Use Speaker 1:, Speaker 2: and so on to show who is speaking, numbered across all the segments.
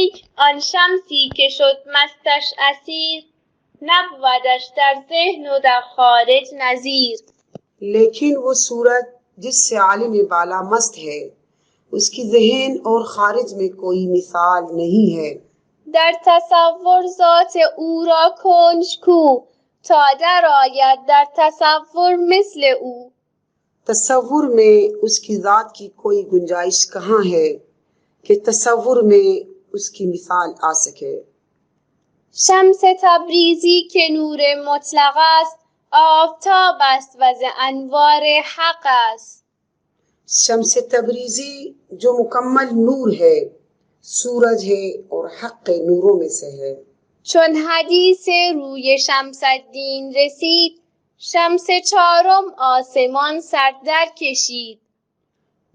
Speaker 1: Leak آن شمسی که شد مستش اسیر، نبودش در ذهن و در خارج نظیر.
Speaker 2: لیکن وہ سورج جس سے عالم بالا مست ہے، اس کی ذہن اور خارج میں کوئی مثال نہیں ہے.
Speaker 1: در تصور ذات او را کنج کو، تا در آید در تصور مثل او.
Speaker 2: تصور میں اس کی ذات کی کوئی گنجائش کہاں ہے کہ تصور میں اس کی مثال آ سکے.
Speaker 1: شمس تبریزی که نور مطلق است، آفتاب است و ز انوار حق است.
Speaker 2: شمس تبریزی جو مکمل نور ہے، سورج ہے اور حق نوروں میں سے ہے.
Speaker 1: چون حدیث روی شمس الدین رسید، شمس چارم آسمان سر در کشید.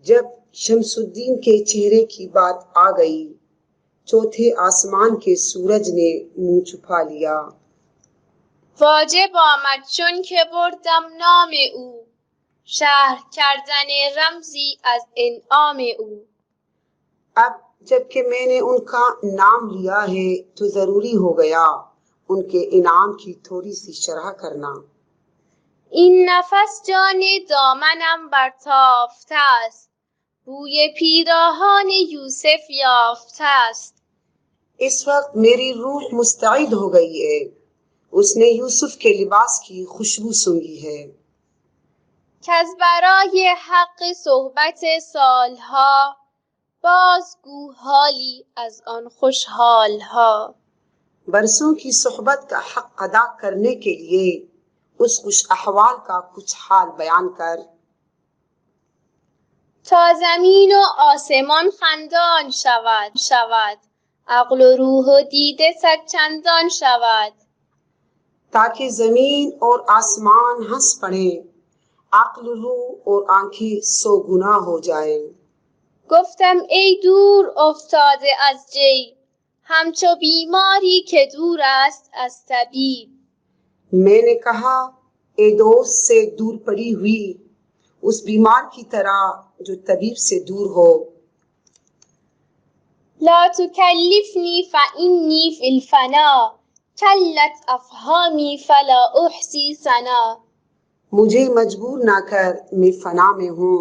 Speaker 2: جب شمس الدین کے چہرے کی بات آ گئی، چوتھے آسمان کے سورج نے منہ چھپا لیا.
Speaker 1: واجب آمد چون که بردم نام او، شرح کردن رمزی از انعام او.
Speaker 2: اب جب کہ میں نے ان کا نام لیا ہے تو ضروری ہو گیا ان کے انعام کی تھوڑی سی شرح کرنا.
Speaker 1: این نفس جان دامنم برتافته است، بوی پیراهان یوسف یافته است.
Speaker 2: اس وقت میری روح مستعد ہو گئی ہے، اس نے یوسف کے لباس کی خوشبو سونگھی ہے.
Speaker 1: کز برای حق صحبت سالها، بازگو حالی از آن خوشحالها.
Speaker 2: برسوں کی صحبت کا حق ادا کرنے کے لیے اس خوش احوال کا کچھ حال بیان کر.
Speaker 1: تا زمین و آسمان خندان شود، عقل و روح و دیده صد چندان شود.
Speaker 2: تاکہ زمین اور آسمان ہنس پڑے، عقل روح اور آنکھیں 100 گنا ہو جائیں.
Speaker 1: گفتم ای دور افتاده از جیب، همچو بیماری که دور است از طبیب.
Speaker 2: میں نے کہا اے دوست سے دور پڑی ہوئی، اس بیمار کی طرح جو طبیب سے دور ہو.
Speaker 1: لا تکلفنی فإنی فی الفنا، کلت افهامی فلا احصی ثنا.
Speaker 2: مجھے مجبور نہ کر، میں فنا میں ہوں،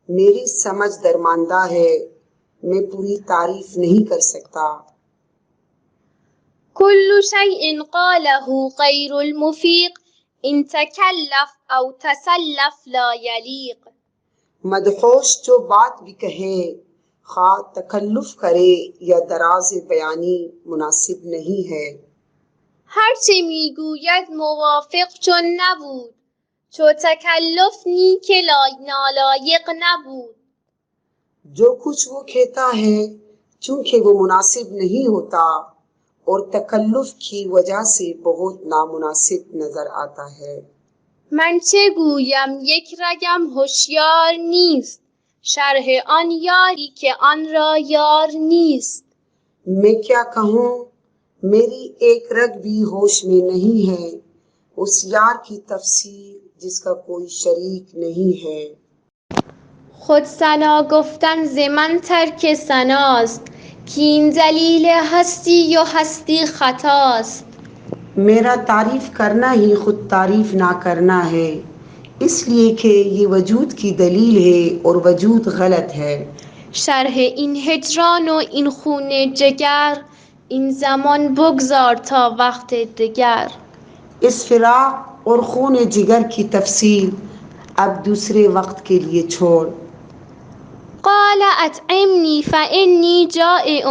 Speaker 2: میری سمجھ درماندہ ہے، میں پوری تعریف نہیں کر سکتا.
Speaker 1: کل شیء قاله غیر المفیق، ان تکلف او تسلف لا یلیق.
Speaker 2: مدحوش جو بات بھی کہے، خواہ تکلف کرے یا دراز بیانی، مناسب نہیں ہے.
Speaker 1: هرچه میگوید موافق چون نبود، چو تکلف نیک نالایق نبود.
Speaker 2: جو کچھ وہ کہتا ہے چونکہ وہ مناسب نہیں ہوتا اور تکلف کی وجہ سے بہت نامناسب نظر آتا ہے.
Speaker 1: من چه گویم یک رگم هوشیار نیست، شرح آن یاری که آن را یار نیست.
Speaker 2: میں کیا کہوں، میری ایک رگ بھی ہوش میں نہیں ہے، اس یار کی تفسیر جس کا کوئی شریک نہیں ہے.
Speaker 1: خود ثنا گفتن ز من ترک ثناست، کین دلیل هستی و هستی خطاست.
Speaker 2: میرا تعریف کرنا ہی خود تعریف نہ کرنا ہے، اس لیے کہ یہ وجود کی دلیل ہے اور وجود غلط ہے.
Speaker 1: شرح این هجران و این خون جگر، این زمان بگذار تا وقت دگر.
Speaker 2: اس فراق اور خون جگر کی تفصیل اب دوسرے وقت کے لیے چھوڑ.
Speaker 1: قال اطعمنی فانی جائع،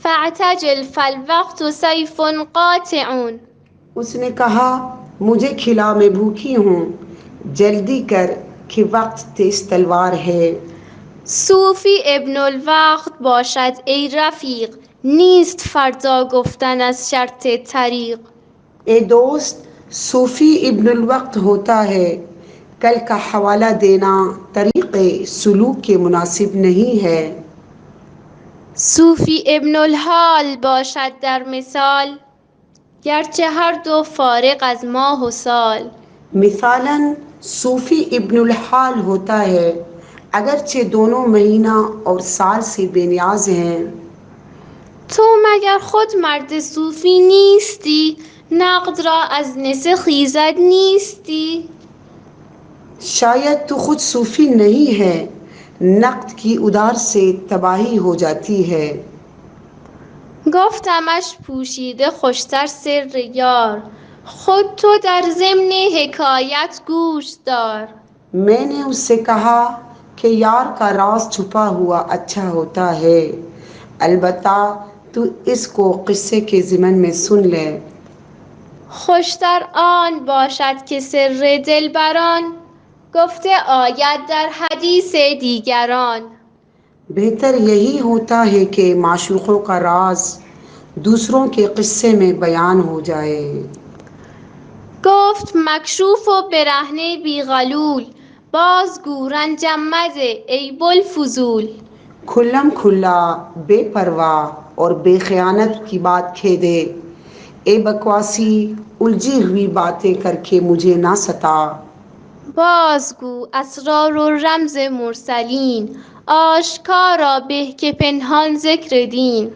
Speaker 1: فاعتجل فالوقت سیف قاطع.
Speaker 2: اس نے کہا مجھے کھلا، میں بھوکی ہوں، جلدی کر کہ وقت تیز تلوار ہے.
Speaker 1: صوفی ابن الوقت باشد ای رفیق، نیست فردا گفتن از شرط طریق.
Speaker 2: اے دوست، صوفی ابن الوقت ہوتا ہے، کل کا حوالہ دینا طریق سلوک کے مناسب نہیں ہے.
Speaker 1: صوفی ابن الحال باشد در مثال، گرچه هر دو فارغ از ماه و سال.
Speaker 2: مثالاً صوفی ابن الحال ہوتا ہے، اگرچہ دونوں مہینہ اور سال سے بے نیاز ہیں.
Speaker 1: تو مگر خود مرد صوفی نیستی؟ نقد را از نسه خیزد نیستی؟
Speaker 2: شاید تو خود صوفی نہیں ہے، نقد کی ادار سے تباہی ہو جاتی ہے۔
Speaker 1: گفتمش پوشیده خوشتر سر یار، خود تو در ضمن حکایت گوش دار۔
Speaker 2: میں نے اس سے کہا کہ یار کا راز چھپا ہوا اچھا ہوتا ہے، البتہ تو اس کو قصے کے ضمن میں سن لے۔
Speaker 1: خوشتر آن باشد که سر دلبران، گفته آید در حدیث دیگران۔
Speaker 2: بہتر یہی ہوتا ہے کہ معشوقوں کا راز دوسروں کے قصے میں بیان ہو جائے۔
Speaker 1: گفت مکشوف و برهنه بیغلول، بازگو رنجم مده ای بوالفضول۔
Speaker 2: کھلم کھلا بے پرواہ اور بے خیانت کی بات کہہ دے، اے بکواسی الجھی ہوئی باتیں کر کے مجھے نہ ستا۔
Speaker 1: بازگو اسرار و رمز مرسلین، آشکارا به که پنهان ذکر دین۔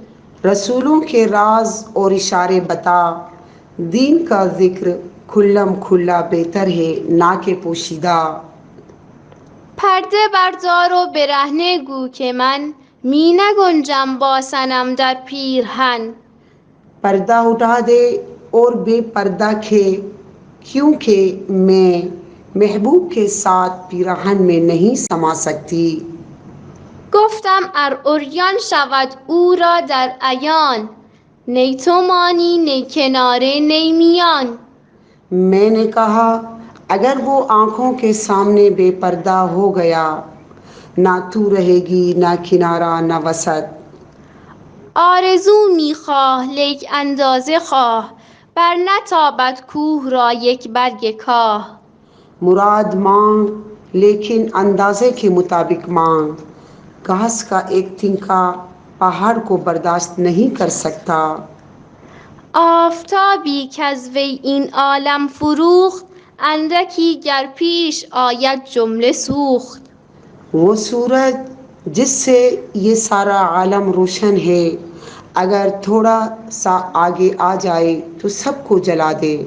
Speaker 2: رسولوں کے راز اور اشارے بتا، دین کا ذکر کھلم کھلا بہتر ہے نہ کہ پوشیدہ۔
Speaker 1: پرده بردار و برهنه گو که من، می نگنجم با صنم در پیرهن۔
Speaker 2: پردہ اٹھا دے اور بے پردہ کھے، کیونکہ میں محبوب کے ساتھ پیراہن میں نہیں سما سکتی۔
Speaker 1: گفتم ار عریان شود او را در عیان، نی تو مانی نی کناره نی میان۔
Speaker 2: میں نے کہا اگر وہ آنکھوں کے سامنے بے پردہ ہو گیا، نہ تو رہے گی نہ کنارہ نہ وسط۔
Speaker 1: آرزو می خواه لیک اندازه خواه، بر نتابد کوه را یک برگ کاه۔
Speaker 2: مراد مانگ لیکن اندازے کے مطابق مانگ، گھاس کا ایک تنکا پہاڑ کو برداشت نہیں کر سکتا۔
Speaker 1: آفتابی کز وی این عالم فروخت، اندکی گر پیش آید جمله سوخت۔
Speaker 2: وہ سورج جس سے یہ سارا عالم روشن ہے، اگر تھوڑا سا آگے آ جائے تو سب کو جلا دے۔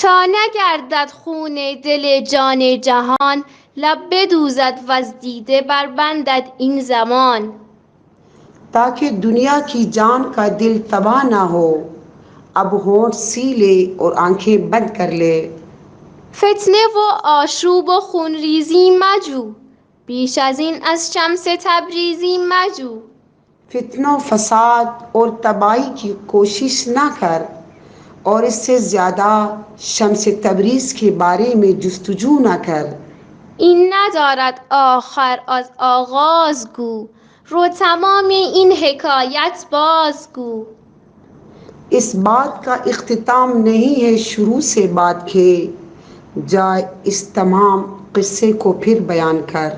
Speaker 1: تا نگردد خون دل جان جهان، لب بدوزد وز دیده بربندد این زمان۔
Speaker 2: تاکہ دنیا کی جان کا دل تباہ نہ ہو، اب ہونٹ سی لے اور آنکھیں بند کر لے۔
Speaker 1: فتنه و آشوب و خونریزی مجو، بیش از این از شمس تبریزی مجو۔
Speaker 2: فتنہ و فساد اور تباہی کی کوشش نہ کر، اور اس سے زیادہ شمس تبریز کے بارے میں جستجو نہ کر۔
Speaker 1: این ندارد آخر از آغاز گو، رو تمام این حکایت بازگو۔
Speaker 2: اس بات کا اختتام نہیں ہے شروع سے بات کے، جا اس تمام قصے کو پھر بیان کر۔